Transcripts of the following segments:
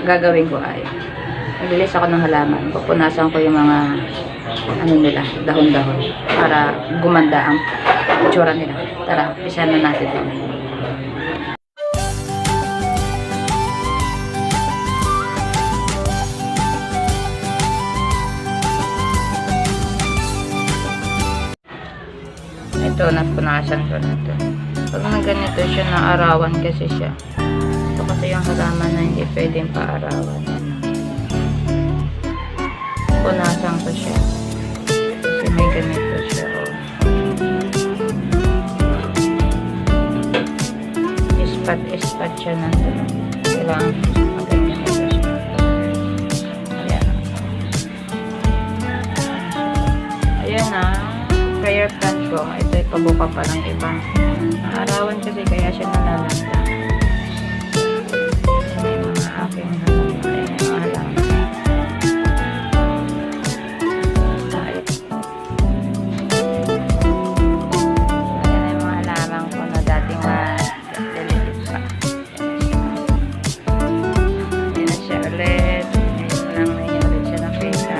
gagawin ko ay maglilis ako ng halaman. Pupunasan ko yung mga ano nila, dahon-dahon para gumanda ang itsura nila. Tara, isa na natin ito. Ito, napunasan ko na ito. Pag na ganito siya, naarawan kasi siya. Ito kasi yung halaman na hindi pwedeng paarawan. Punasan ko siya. Kasi may ganito siya. Oh. Ispat siya na ito. Kailangan maganda ito siya. Ayan. Ayan na. Prayer plant ko. Ito ay pabuka pa ng iba. Arawan kasi kaya siya nalalanta. May mga aking halaman. Ayan yung halaman. Ayan yung mga halaman ko na dating maliliit pa. Ayan na siya ulit. Ngayon lang na yun ulit siya nakita.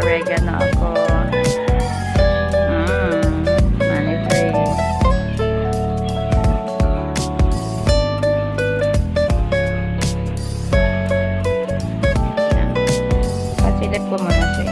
Oregano ako. Money tree. Pasilip ko muna siya.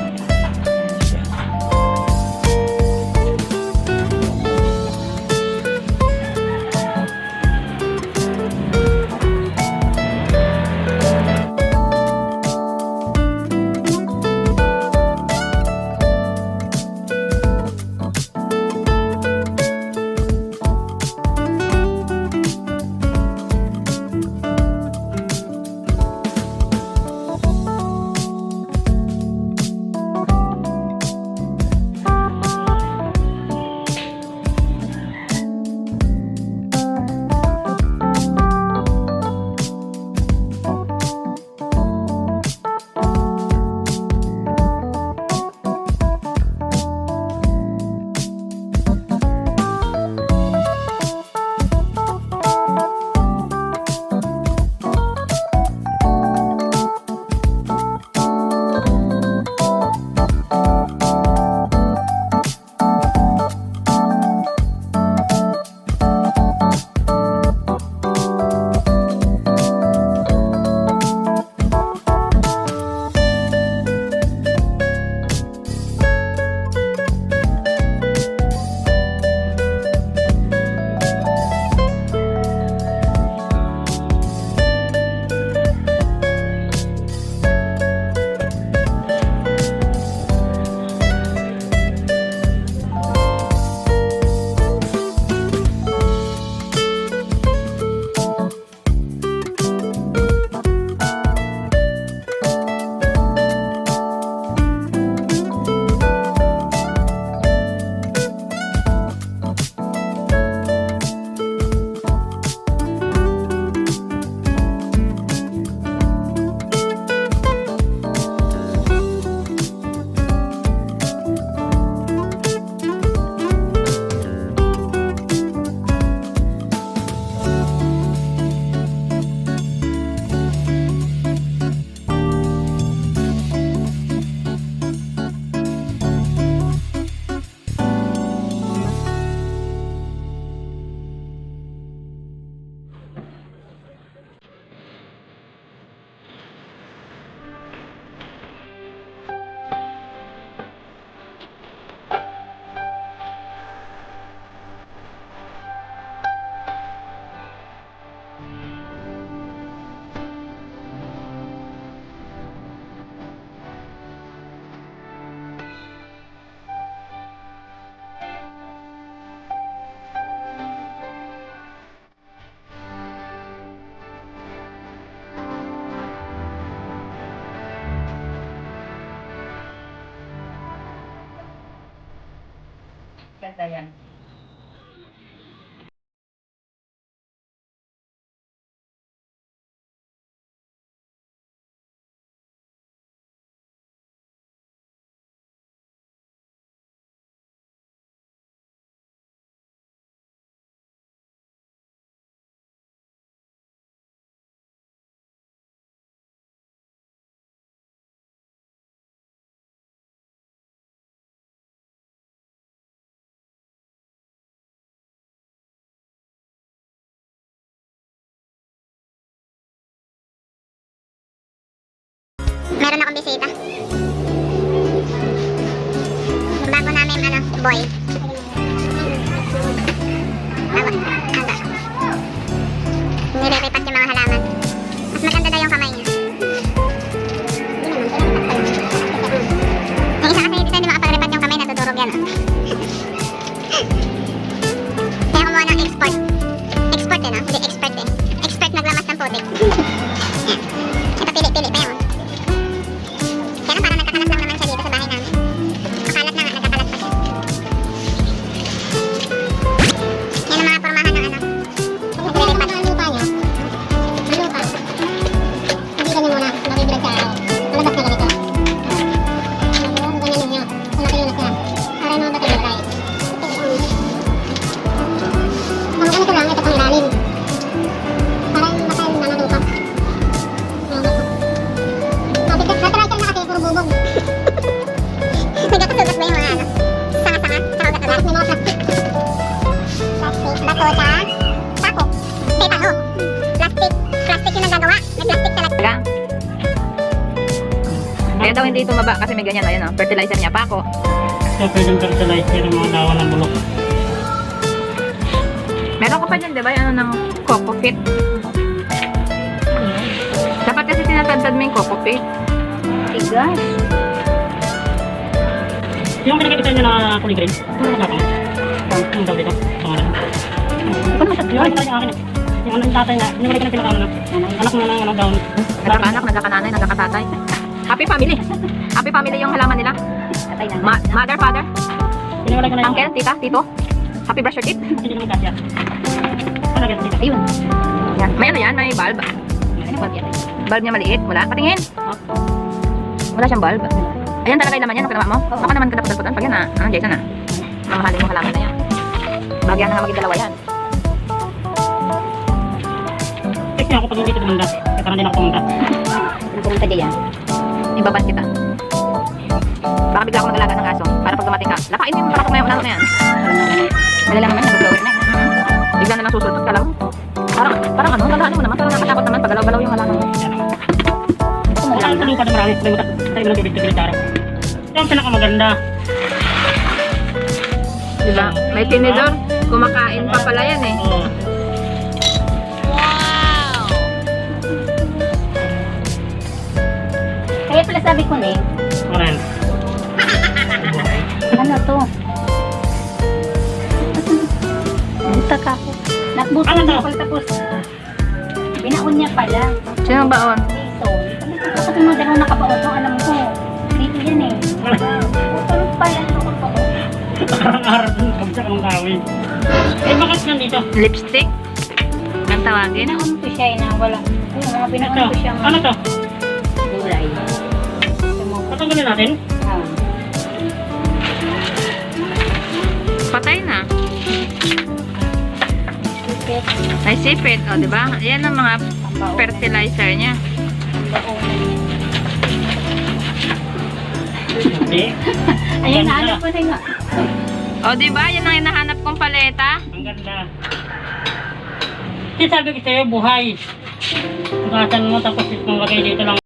Ganda yan. Meron akong bisita. Yung bago namin, boy. Bago, handa. Nire-repat yung mga halaman. Mas maganda daw yung kamay niya. Yung isa kasi hindi makapag-repat yung kamay, natuturog yan. Kaya kumuha ng export. Export eh, no? Hindi expert eh. Expert naglamas ng putik. Yan. Ito pili-pili pa yan. Kaya lang parang nagkakalat lang naman siya dito sa bahay namin. Makalat na nga, nagkakalat pa siya. Yan ang mga pormahan ng nagre-repat. Ang lupa niya. Ang lupa. Hindi ganyan muna. Mabibilag sa araw. Malabas na ganito. Oo, ganyan ninyo. Malaki yun na siya. Para naman ba tayo right? Ang ano ko lang, ito pang ilalim. Parang matay na lupa. Natry ka na kasi puro bubog. Nagkakasugat ba yung mga sanga-sanga? Saka ugat-ugat? May mga plastic. Plastic, bato sa sako. Tetano. Plastic. Plastic yung nagagawa. May plastic talaga. Kaya daw hindi tumaba kasi may ganyan. Ayun, fertilizer niya pa ako. So, pwedeng fertilizer yung mga dawa ng bulok. Meron ko pa dyan, di ba? Yung ano ng Coco Fit. Dapat kasi tinatantad mo yung Coco Fit. Tigas. Yung pinakikita nyo na kulay green, ano na kapang? Yung daw dito, pangalan. Ano mo siya? Yung akin yung akin eh. Yung ano yung tatay na, yung wala ka na pinakano na. Anak mo na ng daw. Nagkakanak, nagkakananay, nagkakatatay. Happy family. Happy family yung halaman nila. Mother, father, Pinawala ko na yung uncle, tita, tito. Happy brush your teeth. hindi naman kasya. Ano na dito? Ayun. Yan. May ano yan, may bulb. Bulb niya maliit. Wala. Patingin. Wala siyang bulb. Ayan talaga yung laman yan. Ang pinawa mo. Baka naman kadapot-dapotan. Pag yan na. Ano, Jason na. Mamahalin mo halaman na yan. Bagyan na nga maging dalawa yan. Check niya ako pag hindi ito dumanda. Kaya parang din ako pumunta. Kung pumunta diyan, ibaban kita. Baka bigla ako mag-alaga ng aso. Para pag dumating ka, lapain mo yung para pag may unang na yan. Dala lang naman, nag-blower na. Bigla na lang susultot ka lang. Parang ano, lalahan mo naman. Parang nakatakot naman. Pagalaw-galaw yung halaman mo. Yan naman. Saan sa lupa na marami? Tayo ng tubig-tubig tara. Yung pinakamaganda. Diba? May tinidor. Kumakain pa pala yan eh. Oo. Kaya pala sabi ko na Maran. ano to? Butak ako. Nakbutan Ano to? ako tapos binaon niya pala. Sino ang baon? Dito. Kapag yung mga dalawang nakabaon to, alam ko. Dito yan eh. Tulog pala ito kapag. Parang harap ng pagsak ng kawin. Eh, bakit nandito? Lipstick. Ang tawagin. Binaon ko siya na wala. Yung mga binaon Ito. ko siya Ano to? gulay. Patanggalin natin? Patay na. Ay, sipit. O, diba? Yan ang mga fertilizer niya. Hindi. Ayun, Ganda. naanap ko na nga. O, diba? Yan ang hinahanap kong paleta. Ang ganda. Kasi sabi ko sa'yo, buhay. Bukasan mo tapos itong lagay dito lang.